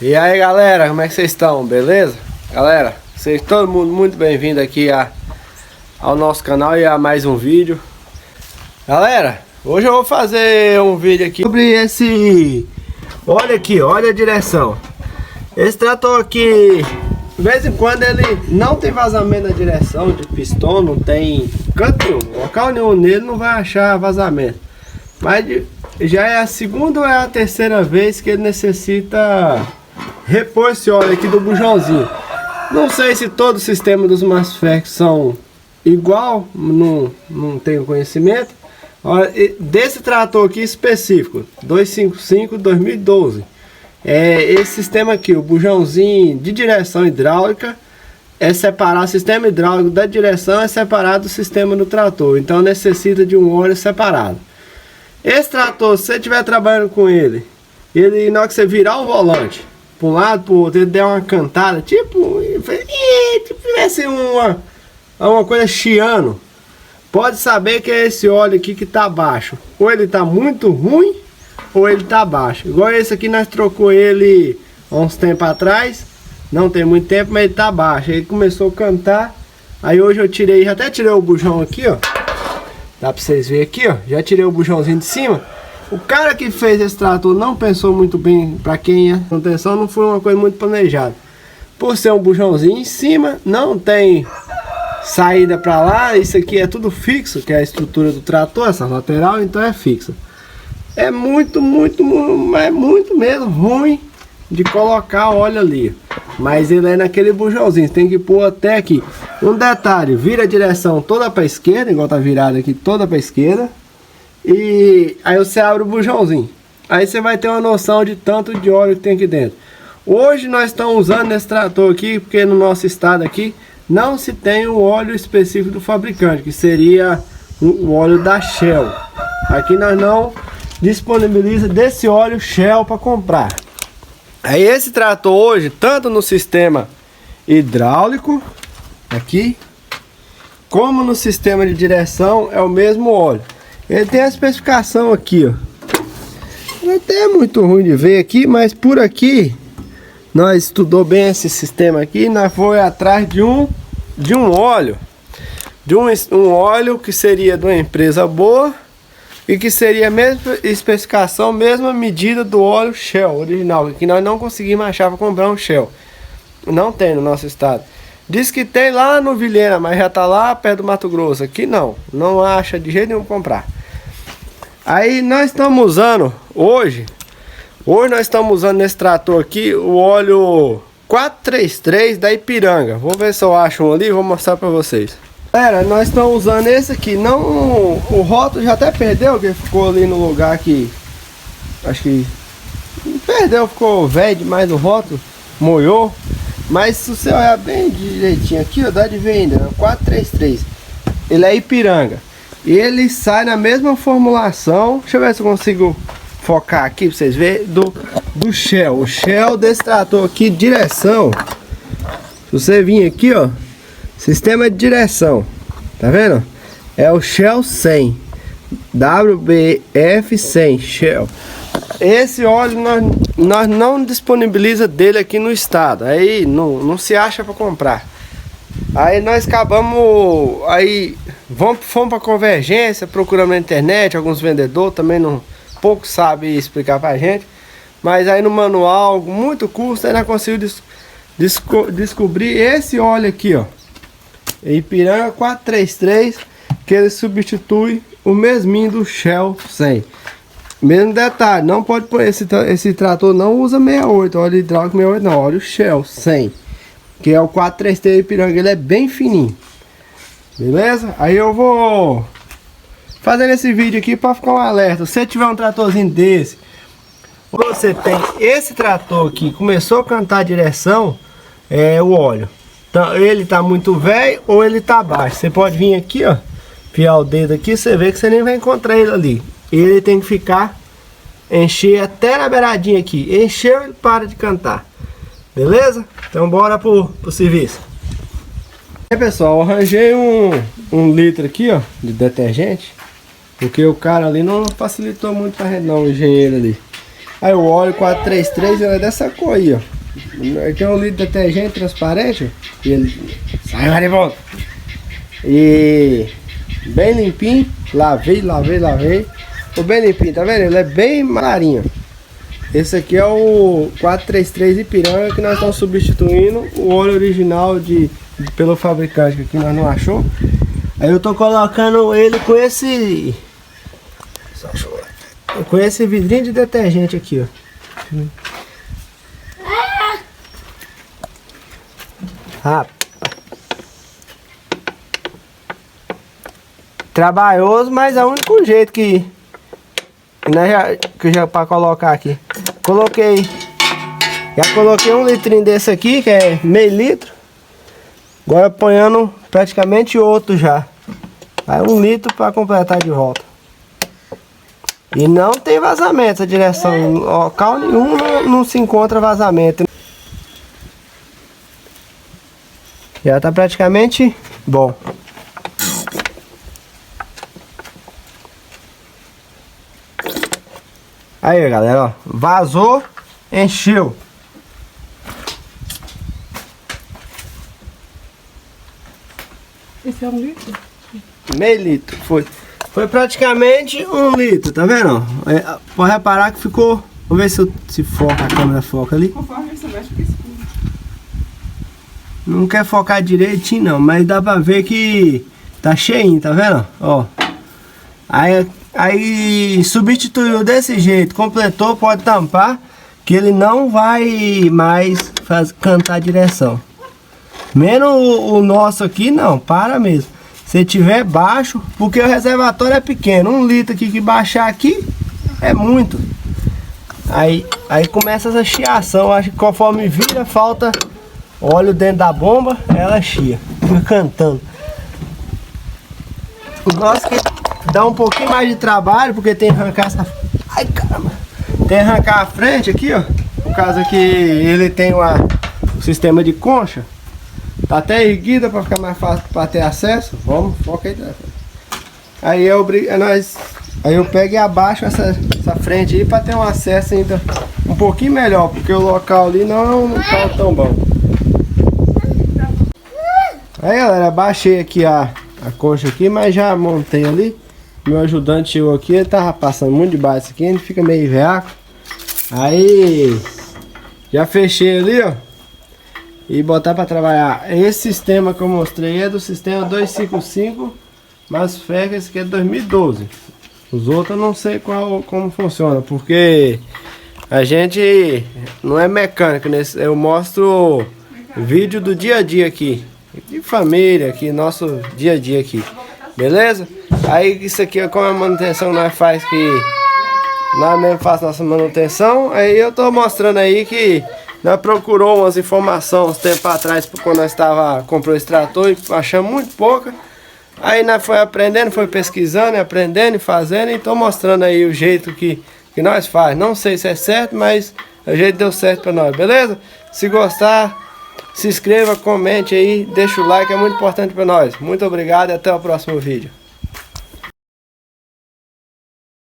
E aí galera, como é que vocês estão? Beleza? Galera, sejam todo mundo muito bem-vindo aqui ao nosso canal e a mais um vídeo. Galera, hoje eu vou fazer um vídeo aqui sobre esse... Olha aqui, olha a direção. Esse trator aqui, de vez em quando ele não tem vazamento na direção de pistão, não tem canto nenhum, local nenhum nele não vai achar vazamento. Mas já é a segunda ou é a terceira vez que ele necessita repor esse óleo aqui do bujãozinho. Não sei se todo o sistema dos MASFET são igual, não tenho conhecimento. Olha, desse trator aqui específico, 255 2012, esse sistema aqui, o bujãozinho de direção hidráulica é separado, o sistema hidráulico da direção é separado do sistema do trator, então necessita de um óleo separado. Esse trator, se você estiver trabalhando com ele, na hora que você virar o volante para um lado, para o outro, ele der uma cantada, tipo tivesse uma coisa chiando, pode saber que é esse óleo aqui que está baixo. Ou ele está muito ruim, ou ele está baixo. Igual esse aqui, nós trocou ele há uns tempos atrás, não tem muito tempo, mas ele está baixo. Ele começou a cantar, aí hoje eu tirei, até tirei o bujão aqui, ó. Dá pra vocês verem aqui, ó. Já tirei o bujãozinho de cima. O cara que fez esse trator não pensou muito bem. Pra quem é atenção, não foi uma coisa muito planejada. Por ser um bujãozinho em cima, não tem saída pra lá. Isso aqui é tudo fixo, que é a estrutura do trator, essa lateral, então é fixa. É muito mesmo ruim de colocar óleo ali. Mas ele é naquele bujãozinho, tem que pôr até aqui. Um detalhe, vira a direção toda para a esquerda, igual tá virado aqui, toda para a esquerda. E aí você abre o bujãozinho. Aí você vai ter uma noção de tanto de óleo que tem aqui dentro. Hoje nós estamos usando esse trator aqui, porque no nosso estado aqui não se tem um óleo específico do fabricante, que seria o óleo da Shell. Aqui nós não disponibiliza desse óleo Shell para comprar. Aí esse trator hoje, tanto no sistema hidráulico, aqui, como no sistema de direção, é o mesmo óleo. Ele tem a especificação aqui, ó. Até é muito ruim de ver aqui, mas por aqui, nós estudou bem esse sistema aqui, nós foi atrás de um óleo. Um óleo que seria de uma empresa boa, e que seria a mesma especificação, mesma medida do óleo Shell original, que nós não conseguimos achar para comprar um Shell. Não tem no nosso estado. Diz que tem lá no Vilhena, mas já está lá perto do Mato Grosso. Aqui não acha de jeito nenhum comprar. Aí nós estamos usando hoje nós estamos usando nesse trator aqui o óleo 433 da Ipiranga. Vou ver se eu acho um ali e vou mostrar para vocês. Galera, nós estamos usando esse aqui, não, o rótulo já até perdeu, que ficou ali no lugar que, acho que perdeu, ficou velho demais o rótulo, molhou, mas se você olhar bem direitinho aqui, ó, dá de ver ainda, né? 433, ele é Ipiranga, ele sai na mesma formulação, deixa eu ver se eu consigo focar aqui pra vocês verem, do Shell, o Shell desse trator aqui, direção, se você vir aqui, ó, sistema de direção, tá vendo? É o Shell 100, WBF100 Shell. Esse óleo nós não disponibiliza dele aqui no estado, aí não se acha para comprar. Aí nós acabamos, aí fomos para Convergência, procuramos na internet, alguns vendedores também pouco sabem explicar pra gente, mas aí no manual, muito custo, aí nós conseguimos descobrir esse óleo aqui, ó. Ipiranga 433, que ele substitui o mesminho do Shell 100. Mesmo detalhe, não pode pôr esse trator, não usa 68, óleo hidráulico 68 não, óleo Shell 100, que é o 433 Ipiranga, ele é bem fininho. Beleza? Aí eu vou fazendo esse vídeo aqui para ficar um alerta. Se você tiver um tratorzinho desse, você tem esse trator aqui, começou a cantar a direção, o óleo. Então, ele tá muito velho ou ele tá baixo. Você pode vir aqui, ó, enfiar o dedo aqui, você vê que você nem vai encontrar ele ali. Ele tem que ficar, encher até na beiradinha aqui. Encheu, ele para de cantar. Beleza? Então bora pro serviço. Aí pessoal, eu arranjei um litro aqui, ó, de detergente, porque o cara ali não facilitou muito pra gente não, o engenheiro ali. Aí o óleo 433 ele é dessa cor aí, ó. Aqui é um litro de detergente transparente, ó. E ele sai lá de volta. E bem limpinho, lavei. Ficou bem limpinho, tá vendo? Ele é bem marinho. Esse aqui é o 433 Ipiranga, que nós estamos substituindo o óleo original pelo fabricante, que aqui nós não achou. Aí eu tô colocando ele com esse vidrinho de detergente aqui, ó. Trabalhoso, mas é o único jeito que já para colocar aqui. Já coloquei um litrinho desse aqui, que é meio litro. Agora apanhando praticamente outro já. Aí 1 litro para completar de volta. E não tem vazamento essa direção. Em local nenhum não se encontra vazamento. Já tá praticamente bom. Aí galera, ó, vazou, encheu. Esse é 1 litro? Meio litro, foi praticamente 1 litro, tá vendo? Pode reparar que ficou. Vamos ver se foca, a câmera foca ali. Conforme você mexe com isso. Não quer focar direitinho não, mas dá pra ver que tá cheinho, tá vendo? Ó. Aí substituiu desse jeito, completou, pode tampar, que ele não vai mais cantar a direção. Menos o nosso aqui não, para mesmo. Se tiver baixo, porque o reservatório é pequeno, 1 litro aqui que baixar aqui é muito. Aí começa essa chiação, acho que conforme vira, falta óleo dentro da bomba, ela chia, fica cantando. O nosso que dá um pouquinho mais de trabalho, porque tem que arrancar essa... Ai, caramba! Tem que arrancar a frente aqui, ó. Por causa que ele tem o sistema de concha. Tá até erguida para ficar mais fácil para ter acesso. Vamos, foca aí. Aí eu pego e abaixo essa frente aí para ter um acesso ainda um pouquinho melhor, porque o local ali não tá tão bom. Aí galera, baixei aqui a concha aqui, mas já montei ali. Meu ajudante chegou aqui, ele tava passando muito debaixo aqui, ele fica meio veaco. Aí já fechei ali, ó, e botar para trabalhar. Esse sistema que eu mostrei é do sistema 255, mas fé que esse aqui é 2012. Os outros eu não sei como funciona, porque a gente não é mecânico, eu mostro vídeo do dia a dia aqui, de família, aqui, nosso dia a dia aqui, beleza? Aí isso aqui é como a manutenção nós faz, que nós mesmo faz nossa manutenção. Aí eu tô mostrando aí que nós procurou umas informações uns tempo atrás, quando nós comprou esse trator, e achamos muito pouca. Aí nós foi aprendendo, foi pesquisando, aprendendo e fazendo, e tô mostrando aí o jeito que nós faz. Não sei se é certo, mas o jeito deu certo pra nós, beleza? Se gostar, se inscreva, comente aí, deixa o like, é muito importante pra nós. Muito obrigado e até o próximo vídeo.